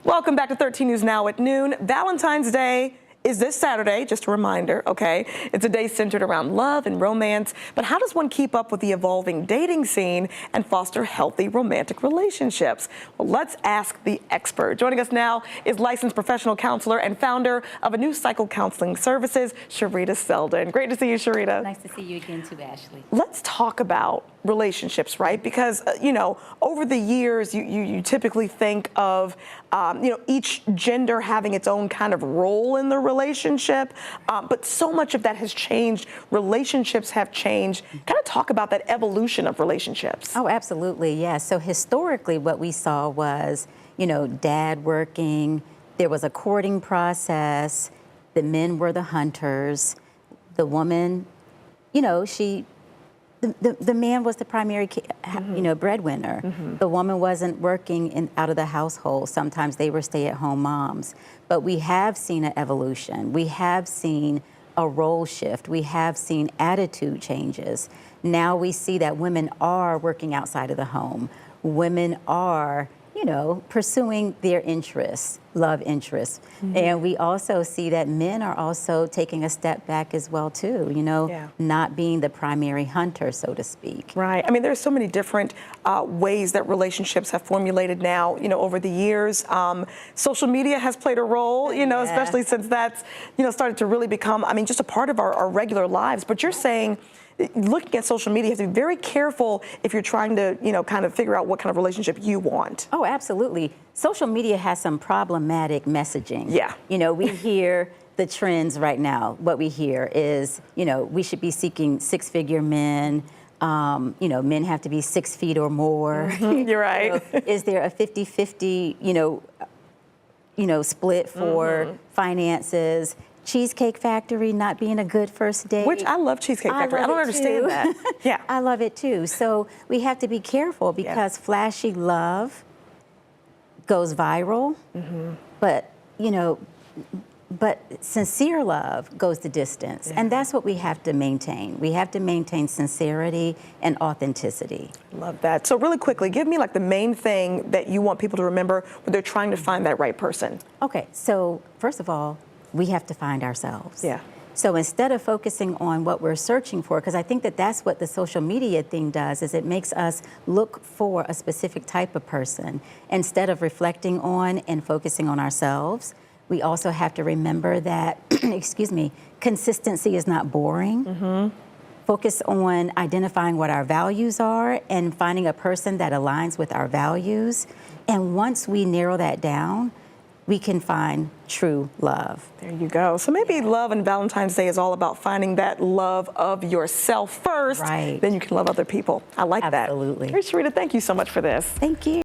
Welcome back to 13 News Now at noon. Valentine's Day is this Saturday, just a reminder, okay? It's a day centered around love and romance, but how does one keep up with the evolving dating scene and foster healthy romantic relationships? Well, let's ask the expert. Joining us now is licensed professional counselor and founder of a new cycle counseling services, Sharita Selden. Great to see you, Sharita. Nice to see you again too, Ashley. Let's talk about relationships, right? Because, over the years, you typically think of, each gender having its own kind of role in the relationship, but so much of that has changed. Relationships have changed. Kind of talk about that evolution of relationships. Oh, absolutely, yes. So historically, what we saw was, dad working, there was a courting process, the men were the hunters, the woman, the man was the primary, breadwinner. Mm-hmm. The woman wasn't working out of the household. Sometimes they were stay-at-home moms. But we have seen an evolution. We have seen a role shift. We have seen attitude changes. Now we see that women are working outside of the home. Women are, pursuing their interests, love interests. Mm-hmm. And we also see that men are also taking a step back as well, too, not being the primary hunter, so to speak. Right. I mean, there's so many different ways that relationships have formulated now, over the years. Social media has played a role, especially since that's, started to really become, just a part of our regular lives. But you're saying, looking at social media, you have to be very careful if you're trying to, kind of figure out what kind of relationship you want. Oh, absolutely. Social media has some problematic messaging. Yeah. We hear the trends right now. What we hear is, we should be seeking six-figure men. Men have to be 6 feet or more. Mm-hmm. You're right. Is there a 50-50, split for finances? Cheesecake Factory not being a good first date. Which I love Cheesecake Factory. I don't understand that. Yeah. I love it too. So we have to be careful because flashy love goes viral, but sincere love goes the distance. Yeah. And that's what we have to maintain. We have to maintain sincerity and authenticity. Love that. So really quickly, give me the main thing that you want people to remember when they're trying to find that right person. Okay, so first of all, we have to find ourselves. Yeah. So instead of focusing on what we're searching for, because I think that that's what the social media thing does, is it makes us look for a specific type of person. Instead of reflecting on and focusing on ourselves, we also have to remember that, consistency is not boring. Mm-hmm. Focus on identifying what our values are and finding a person that aligns with our values. And once we narrow that down, we can find true love. There you go. So maybe love and Valentine's Day is all about finding that love of yourself first. Right. Then you can love other people. I like that. Absolutely. Hey, Sharita, thank you so much for this. Thank you.